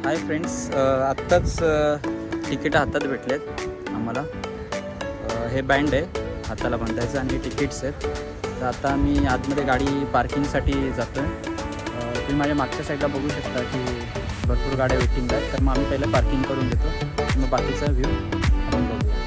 Hi friends, आत्ताच ticket हातात भेटलेत आम्हाला. हे बँड आहे हाताला बांधायचं आणि तिकीट्स आहेत. तर आता आम्ही आतमध्ये गाडी पार्किंगसाठी जातो आहे. तुम्ही माझ्या मागच्या साईडला बघू शकता की भरपूर गाड्या वेटिंग आहेत. तर मग आम्ही पहिलं पार्किंग करून घेतो, मग बाकीचा व्ह्यू आपण बघूया.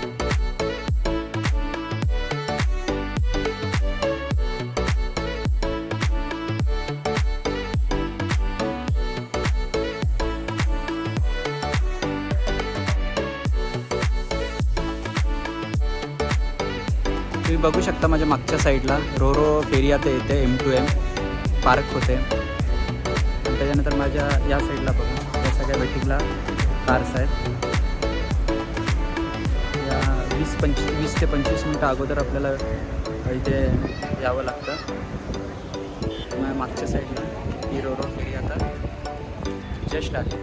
तुम्ही बघू शकता माझ्या मागच्या साईडला रो फेरी आता येते, M2M पार्क होते. आणि त्याच्यानंतर माझ्या या साईडला बघा, या सगळ्या वेटिंगला कार्स आहेत. या 20 ते 25 मिनटं अगोदर आपल्याला इथे यावं लागतं. माझ्या मागच्या साईडला ही रो फेरी आता जस्ट आली.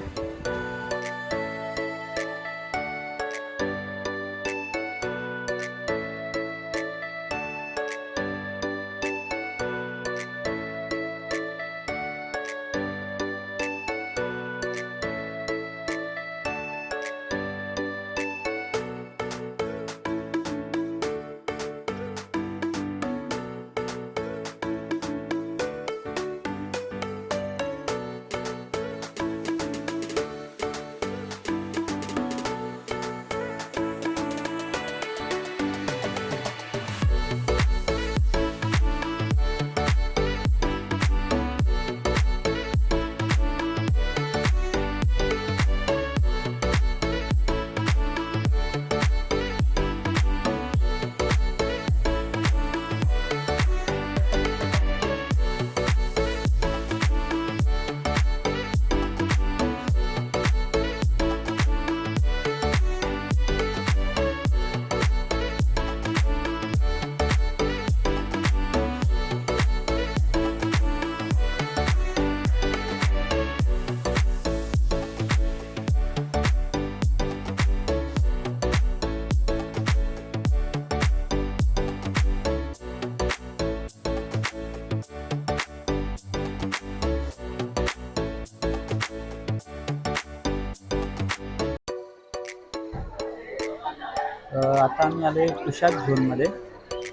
आता आम्ही आलो आहे तुषार झोनमध्ये.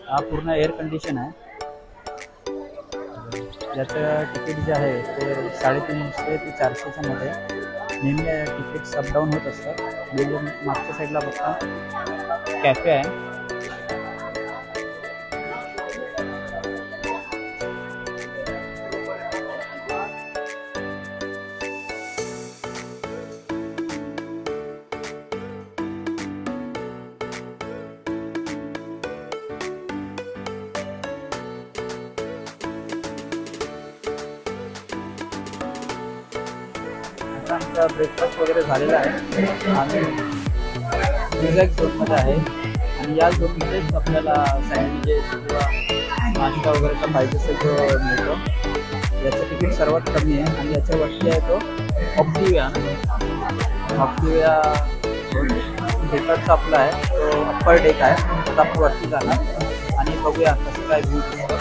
हा पूर्ण एअर कंडिशन आहे. याचं तिकीट जे आहे ते 350 ते 400च्या मध्ये. नेहमी तिकीट्स अपडाऊन होत असतात. मागच्या साईडला बघता कॅफे आहे. आमचा ब्रेकफास्ट वगैरे झालेला आहे. आम्ही एक्झॅक्ट झोनमध्ये आहे आणि या झोनमध्येच आपल्याला सँडविचेस किंवा नाश्ता वगैरेचा पाहिजे असेल तो मिळतो. याचं तिकीट सर्वात कमी आहे आणि याच्यावरती आहे तो ऑप्टिव्या डेकरचा आपला आहे, तो अप्पर डेक आहे. आता आपण वरती जाणार आणि बघूया कसं काय व्ह्यू दिसतं.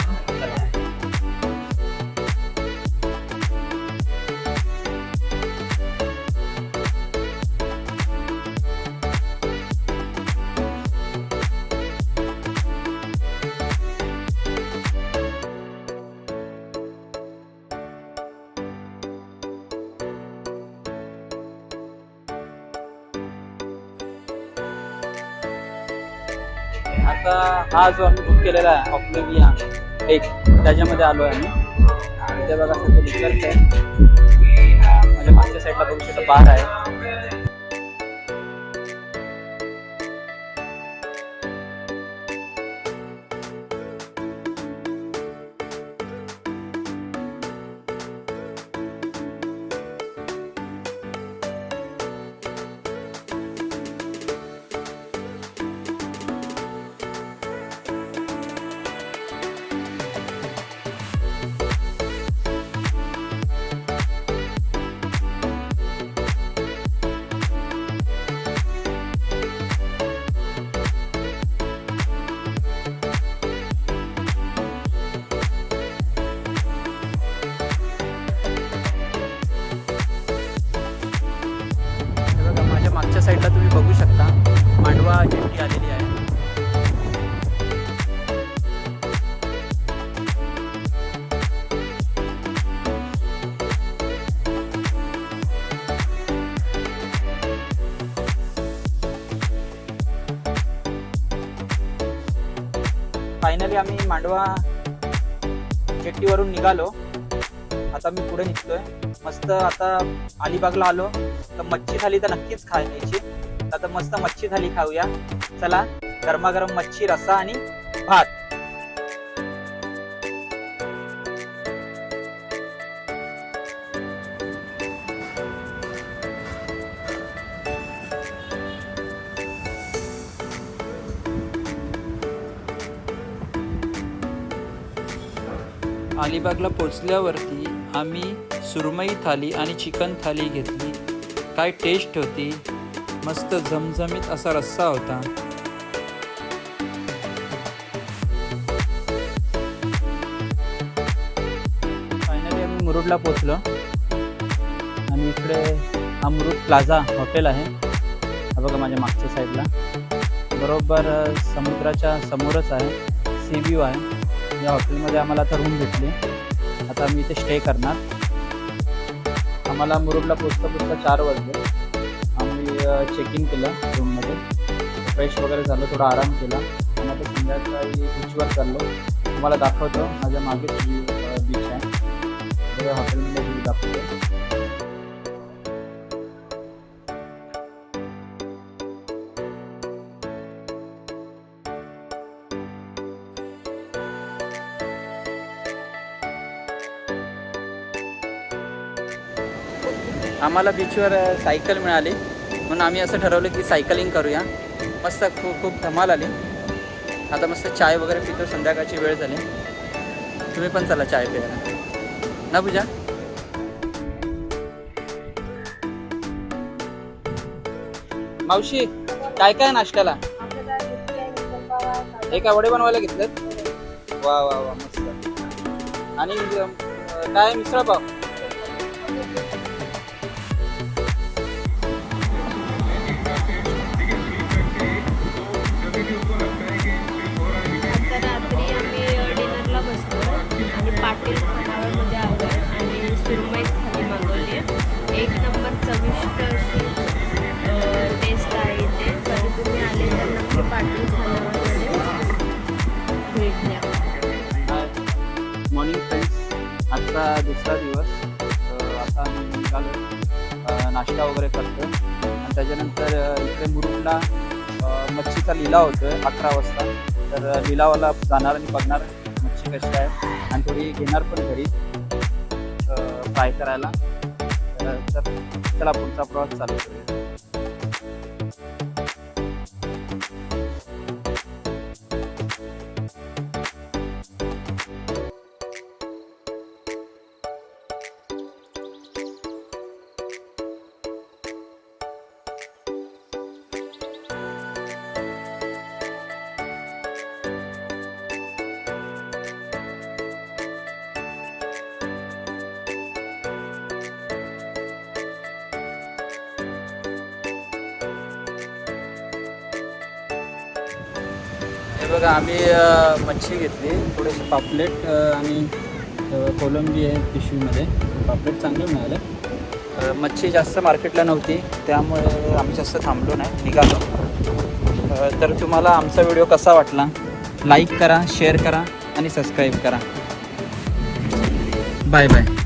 आता हा जो आम्ही बुक केलेला आहे ऑप्टिव्या एक, त्याच्यामध्ये आलो आहे आम्ही. इथे बघा सगळं लिकर्स आहे. माझ्या मागच्या साईडला बघू शकता बार आहे. जेट्टी आलेली आहे. फायनली आम्ही मांडवा जेट्टीवरून निघालो. आता मी पुढे निघतोय. मस्त आता अलिबागला आलो तर मच्छी थाली तर नक्कीच खायची. आता मस्त मच्छी थाली खाऊया. चला, गरमागरम मच्छी रस्सा आणि भात. अलिबागला पोचल्यावरती आम्ही सुरमई थाली आणि चिकन थाली घेतली. काय टेस्ट होती, मस्त झमझमीत असा रस्सा होता. फायनली आम्ही मुरुडला पोचलो आणि इकडे अमृत प्लाझा हॉटेल आहे. हा बघा माझ्या मागच्या साईडला, बरोबर समुद्राच्या समोरच आहे. सी व्ह्यू आहे. या हॉटेलमध्ये आम्हाला आता रूम भेटली. आता आम्ही इथे स्टे करणार. आम्हाला मुरुडला पोचता 4 वाजले. आम्ही चेक इन केलं रूममध्ये, फ्रेश वगैरे झालं, थोडा आराम केला आणि आता संध्याकाळी बीचवर चाललो. तुम्हाला दाखवतो, माझ्या मागे बीच आहे, हॉटेलमध्ये व्ह्यू दाखवतो. आम्हाला बीचवर सायकल मिळाली म्हणून आम्ही असं ठरवलं की सायकलिंग करूया. मस्त खूप धमाल आली. आता मस्त चाय वगैरे पितो. संध्याकाळची वेळ झाली. तुम्ही पण चला चाय प्यायला ना पूजा. मावशी, काय काय नाश्त्याला? हे काय वडे बनवायला घेतलेत? वा वा वा, मस्त. आणि काय मिसळ पाव? पाटील खानावळमध्ये आलो आणि सुरमई थाली मागवली आहे. एक नंबर चविष्ट अशी टेस्ट आहे इथे. कधी तुम्ही आले तर नक्की पाटील खानावळमध्ये भेट द्या. मॉर्निंग फ्रेंड्स, आजचा दुसरा दिवस. आता आम्ही निघालो, नाश्ता वगैरे करतो आणि त्याच्यानंतर इकडे मुरुडला मच्छीचा लिलाव होतो 11 वाजता. तर लिलावाला जाणार आणि बघणार मच्छी कशी आहे आणि थोडी घेणार पण घरी फ्राय करायला. तर चला पुढचा प्रवास चालू करूया. हे बघा, आम्ही मच्छी घेतली, थोडेसे पापलेट आणि कोलंबी आहे पिशवीमध्ये. पापलेट चांगले मिळाले. मच्छी जास्त मार्केटला नव्हती त्यामुळे आम्ही जास्त थांबलो नाही, निघालो. तर तुम्हाला आमचा व्हिडिओ कसा वाटला, लाईक करा, शेअर करा आणि सबस्क्राईब करा. Bye bye.